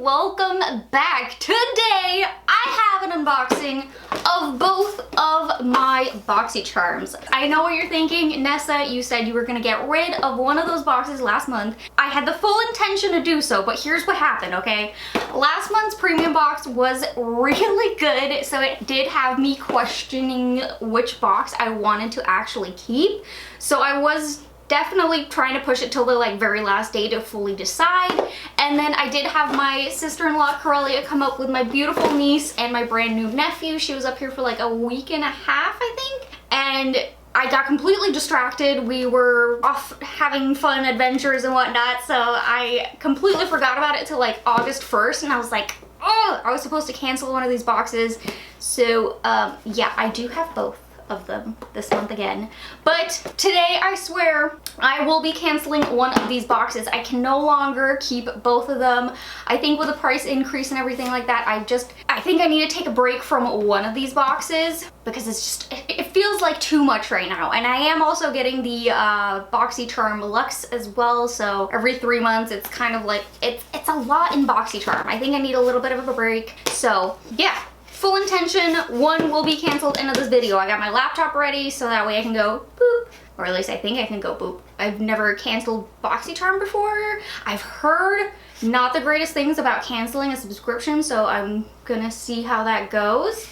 welcome back. Today I have an unboxing of both of my Boxycharms. I know what you're thinking, Nessa, you said you were gonna get rid of one of those boxes last month. I had the full intention to do so, but here's what happened, okay? Last month's premium box was really good, so it did have me questioning which box I wanted to actually keep. So I was definitely trying to push it till the very last day to fully decide. And then I did have my sister-in-law Corellia come up with my beautiful niece and my brand new nephew. She was up here for like a week and a half, I think, and I got completely distracted. We were off having fun adventures and whatnot, so I completely forgot about it till like August 1st, and I was like, oh, I was supposed to cancel one of these boxes. So yeah, I do have both of them this month again, but today I swear I will be canceling one of these boxes. I can no longer keep both of them. I think with the price increase and everything like that, I think I need to take a break from one of these boxes because it feels like too much right now. And I am also getting the Boxycharm Luxe as well, so every 3 months it's kind of like it's a lot in Boxycharm. I think I need a little bit of a break. So yeah, full intention, one will be canceled into this video. I got my laptop ready so that way I can go boop, or at least I think I can go boop. I've never canceled Boxycharm before. I've heard not the greatest things about canceling a subscription, so I'm gonna see how that goes.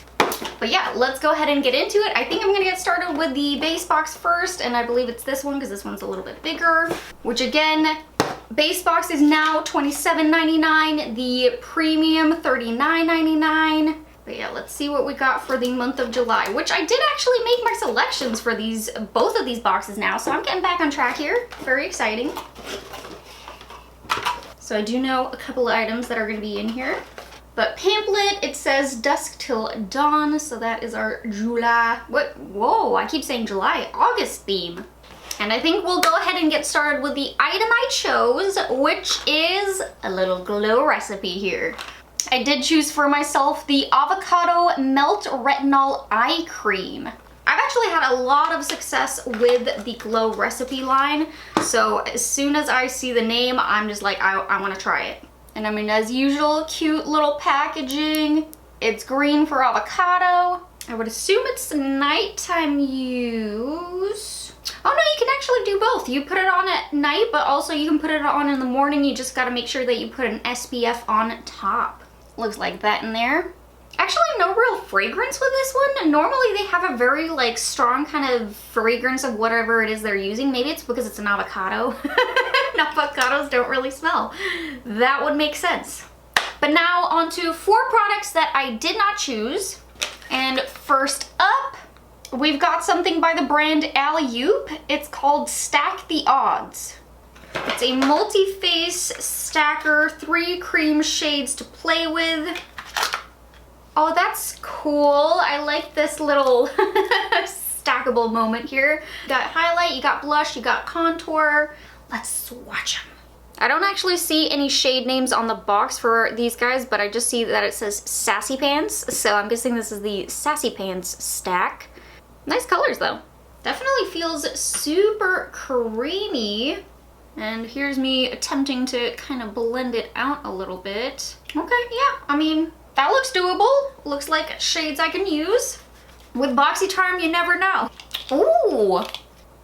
But yeah, let's go ahead and get into it. I think I'm gonna get started with the base box first, and I believe it's this one because this one's a little bit bigger, which again, base box is now $27.99, the premium $39.99. But yeah, let's see what we got for the month of July, which I did actually make my selections for both of these boxes now, so I'm getting back on track here. Very exciting. So I do know a couple of items that are going to be in here. But pamphlet, it says dusk till dawn, so that is our July. Whoa, I keep saying July, August theme. And I think we'll go ahead and get started with the item I chose, which is a little glow recipe here. I did choose for myself the Avocado Melt Retinol Eye Cream. I've actually had a lot of success with the Glow recipe line, so as soon as I see the name, I'm just like, I want to try it. And I mean, as usual, cute little packaging. It's green for avocado. I would assume it's nighttime use. Oh no, you can actually do both. You put it on at night, but also you can put it on in the morning. You just got to make sure that you put an SPF on top. Looks like that in there. Actually, no real fragrance with this one. Normally they have a very strong kind of fragrance of whatever it is they're using. Maybe it's because it's an avocado. And avocados don't really smell. That would make sense. But now on to 4 products that I did not choose. And first up, we've got something by the brand Alley-Oop. It's called Stack the Odds. It's a multi-face stacker, 3 cream shades to play with. Oh, that's cool. I like this little stackable moment here. You got highlight, you got blush, you got contour. Let's swatch them. I don't actually see any shade names on the box for these guys, but I just see that it says Sassy Pants, so I'm guessing this is the Sassy Pants stack. Nice colors though. Definitely feels super creamy. And here's me attempting to kind of blend it out a little bit. Okay, yeah, I mean, that looks doable. Looks like shades I can use. With Boxycharm, you never know. Ooh!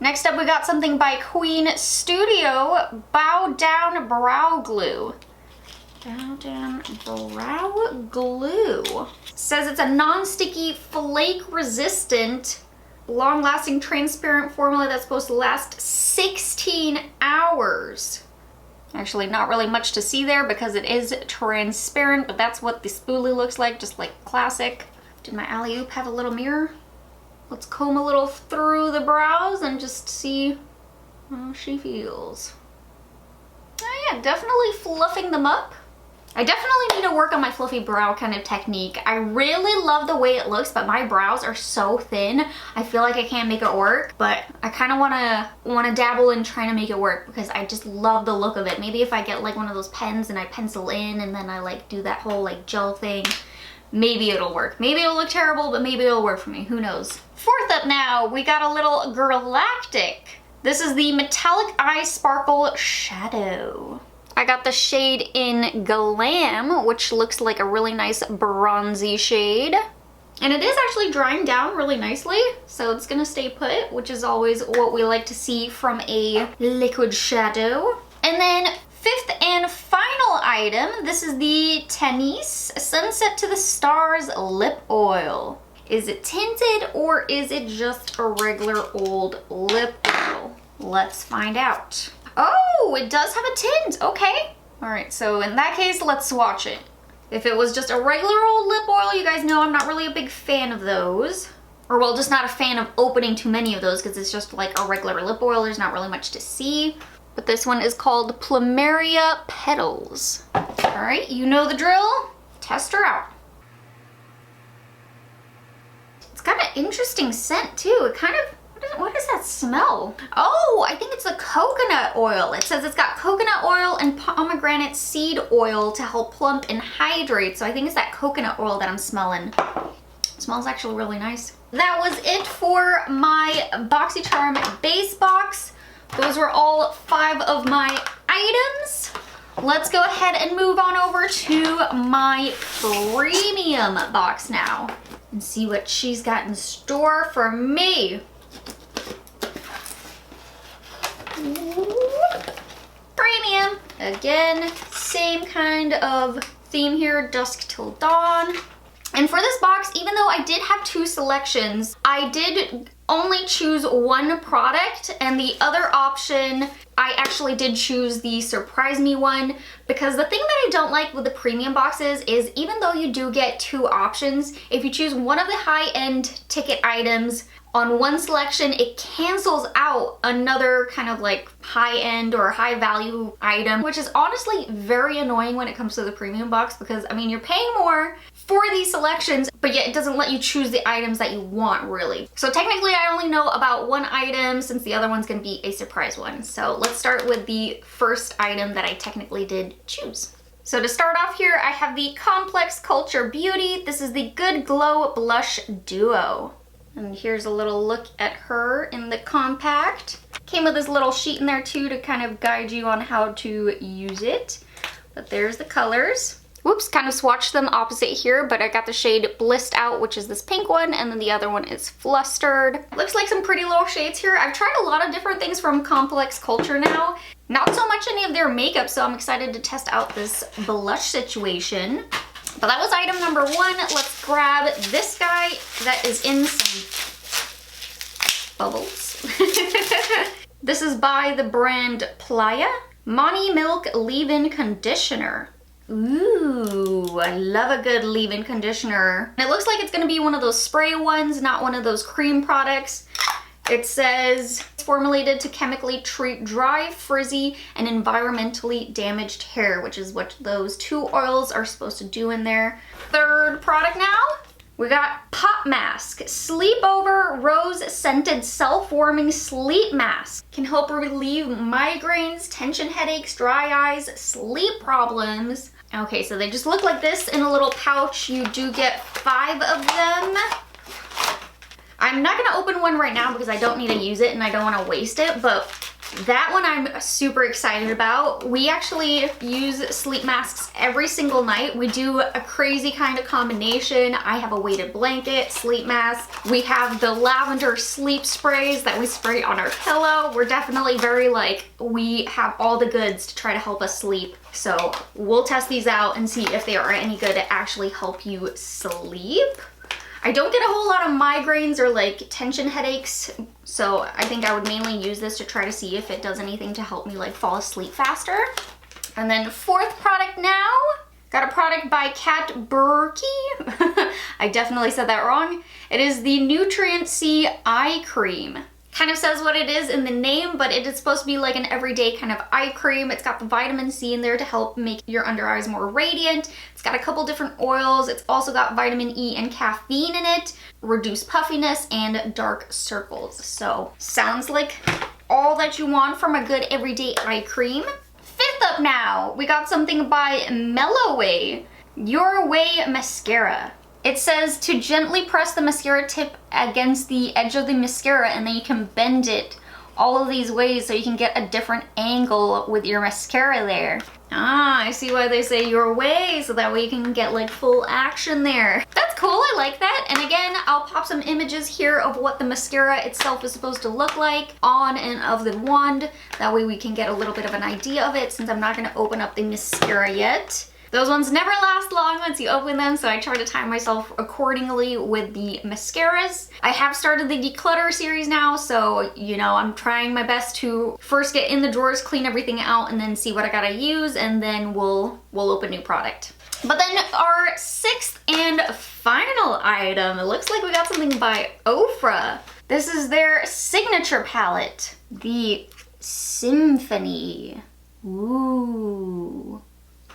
Next up, we got something by Queen Studio, Bow Down Brow Glue. Bow Down Brow Glue. Says it's a non-sticky, flake-resistant, long-lasting transparent formula that's supposed to last 16 hours. Actually, not really much to see there because it is transparent, but that's what the spoolie looks like, just like classic. Did my Alley-Oop have a little mirror? Let's comb a little through the brows and just see how she feels. Oh yeah, definitely fluffing them up. I definitely need to work on my fluffy brow kind of technique. I really love the way it looks, but my brows are so thin. I feel like I can't make it work, but I kind of want to dabble in trying to make it work because I just love the look of it. Maybe if I get one of those pens and I pencil in and then I do that whole gel thing, maybe it'll work. Maybe it'll look terrible, but maybe it'll work for me. Who knows? Fourth up now, we got a little Galactic. This is the Metallic Eye Sparkle Shadow. I got the shade in Glam, which looks like a really nice bronzy shade. And it is actually drying down really nicely, so it's gonna stay put, which is always what we like to see from a liquid shadow. And then fifth and final item, this is the Tennis Sunset to the Stars Lip Oil. Is it tinted or is it just a regular old lip oil? Let's find out. Oh, it does have a tint, okay. All right, so in that case, let's swatch it. If it was just a regular old lip oil, you guys know I'm not really a big fan of those. Or well, just not a fan of opening too many of those because it's just like a regular lip oil. There's not really much to see. But this one is called Plumeria Petals. All right, you know the drill. Test her out. It's got an interesting scent too. It kind of, what does that smell? Oh, I think it's the coconut oil. It says it's got coconut oil and pomegranate seed oil to help plump and hydrate. So I think it's that coconut oil that I'm smelling. It smells actually really nice. That was it for my Boxycharm base box. Those were all 5 of my items. Let's go ahead and move on over to my premium box now and see what she's got in store for me. Premium. Again, same kind of theme here, dusk till dawn. And for this box, even though I did have 2 selections, I did only choose 1 product, and the other option, I actually did choose the Surprise Me one, because the thing that I don't like with the premium boxes is even though you do get 2 options, if you choose one of the high-end ticket items on one selection, it cancels out another kind of like high-end or high-value item, which is honestly very annoying when it comes to the premium box because, I mean, you're paying more for these selections, but yet it doesn't let you choose the items that you want, really. So technically, I only know about 1 item since the other one's gonna be a surprise one. So let's start with the first item that I technically did choose. So to start off here, I have the Complex Culture Beauty. This is the Good Glow Blush Duo. And here's a little look at her in the compact. Came with this little sheet in there too to kind of guide you on how to use it. But there's the colors. Whoops, kind of swatched them opposite here, but I got the shade Blissed Out, which is this pink one, and then the other one is Flustered. Looks like some pretty little shades here. I've tried a lot of different things from Complex Culture now. Not so much any of their makeup, so I'm excited to test out this blush situation. But that was item number 1. Let's grab this guy that is in some bubbles. This is by the brand Playa. Money Milk Leave-In Conditioner. Ooh, I love a good leave-in conditioner. It looks like it's gonna be one of those spray ones, not one of those cream products. It says it's formulated to chemically treat dry, frizzy, and environmentally damaged hair, which is what those 2 oils are supposed to do in there. Third product now, we got Pop Mask. Sleepover Rose Scented Self-Warming Sleep Mask. Can help relieve migraines, tension headaches, dry eyes, sleep problems. Okay, so they just look like this in a little pouch. You do get 5 of them. I'm not gonna open one right now because I don't need to use it and I don't wanna waste it, but that one I'm super excited about. We actually use sleep masks every single night. We do a crazy kind of combination. I have a weighted blanket, sleep mask. We have the lavender sleep sprays that we spray on our pillow. We're definitely very like, we have all the goods to try to help us sleep. So we'll test these out and see if they are any good to actually help you sleep. I don't get a whole lot of migraines or like tension headaches, so I think I would mainly use this to try to see if it does anything to help me like fall asleep faster. And then 4th product now, got a product by Kat Burke. I definitely said that wrong. It is the Nutrient C Eye Cream. Kind of says what it is in the name, but it is supposed to be like an everyday kind of eye cream. It's got the vitamin C in there to help make your under eyes more radiant. It's got a couple different oils. It's also got vitamin E and caffeine in it, reduce puffiness and dark circles. So sounds like all that you want from a good everyday eye cream. 5th up now, we got something by Melloway, Your Way Mascara. It says to gently press the mascara tip against the edge of the mascara and then you can bend it all of these ways so you can get a different angle with your mascara there. Ah, I see why they say your way, so that way you can get like full action there. That's cool, I like that. And again, I'll pop some images here of what the mascara itself is supposed to look like on and of the wand. That way we can get a little bit of an idea of it, since I'm not gonna open up the mascara yet. Those ones never last long once you open them, so I try to time myself accordingly with the mascaras. I have started the declutter series now, so you know, I'm trying my best to first get in the drawers, clean everything out, and then see what I gotta use, and then we'll open new product. But then our sixth and final item, it looks like we got something by Ofra. This is their signature palette, the Symphony. Ooh.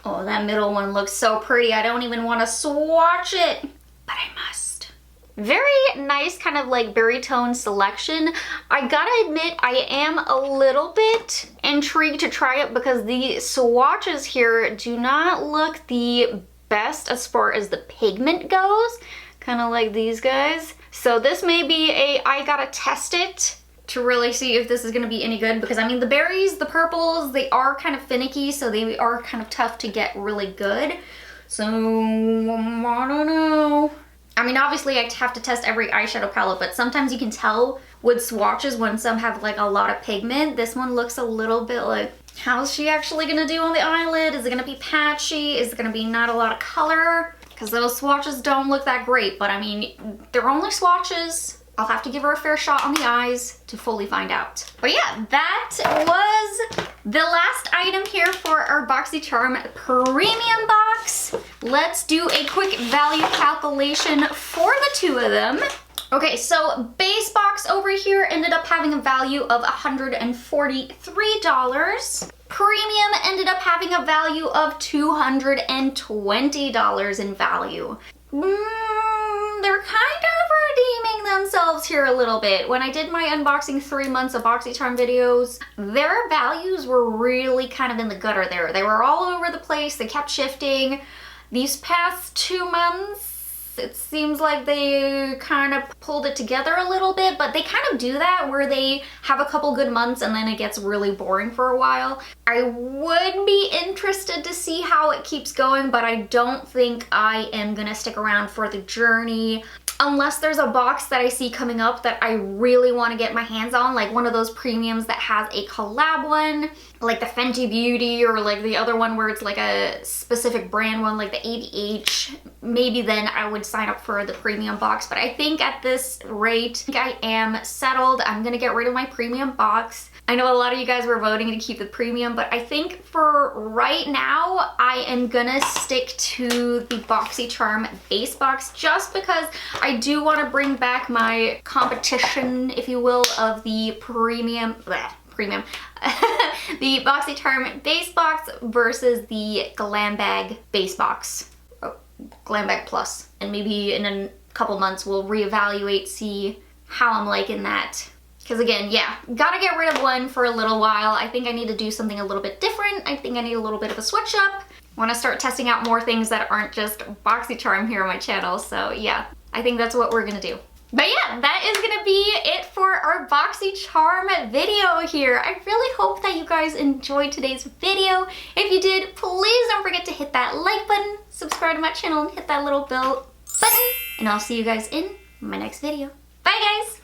Oh, that middle one looks so pretty. I don't even want to swatch it, but I must. Very nice kind of like berry tone selection. I gotta admit, I am a little bit intrigued to try it because the swatches here do not look the best as far as the pigment goes. Kind of like these guys. So this may be a, I gotta test it to really see if this is gonna be any good, because I mean the berries, the purples, they are kind of finicky, so they are kind of tough to get really good. So I don't know. I mean, obviously I have to test every eyeshadow palette, but sometimes you can tell with swatches when some have like a lot of pigment. This one looks a little bit like, how's she actually gonna do on the eyelid? Is it gonna be patchy? Is it gonna be not a lot of color? Because those swatches don't look that great, but I mean, they're only swatches. I'll have to give her a fair shot on the eyes to fully find out. But yeah, that was the last item here for our Boxycharm premium box. Let's do a quick value calculation for the two of them. Okay, so base box over here ended up having a value of $143. Premium ended up having a value of $220 in value. They're kind of redeeming themselves here a little bit. When I did my unboxing 3 months of Boxycharm videos, their values were really kind of in the gutter there. They were all over the place. They kept shifting. These past 2 months, it seems like they kind of pulled it together a little bit, but they kind of do that where they have a couple good months and then it gets really boring for a while. I would be interested to see how it keeps going, but I don't think I am gonna stick around for the journey unless there's a box that I see coming up that I really want to get my hands on, like one of those premiums that has a collab one, like the Fenty Beauty, or like the other one where it's like a specific brand one, like the ADH. Maybe then I would sign up for the premium box, but I think at this rate, I am settled. I'm gonna get rid of my premium box. I know a lot of you guys were voting to keep the premium, but I think for right now, I am gonna stick to the Boxycharm base box just because I do want to bring back my competition, if you will, of the the Boxycharm base box versus the Glam Bag base box. Glam Bag Plus. And maybe in a couple months we'll reevaluate, see how I'm liking that. Because again, yeah, gotta get rid of one for a little while. I think I need to do something a little bit different. I think I need a little bit of a switch up. Want to start testing out more things that aren't just Boxycharm here on my channel. So yeah, I think that's what we're gonna do. But yeah, that is gonna be it for our Boxycharm video here. I really hope that you guys enjoyed today's video. If you did, please don't forget to hit that like button, subscribe to my channel, and hit that little bell button. And I'll see you guys in my next video. Bye guys!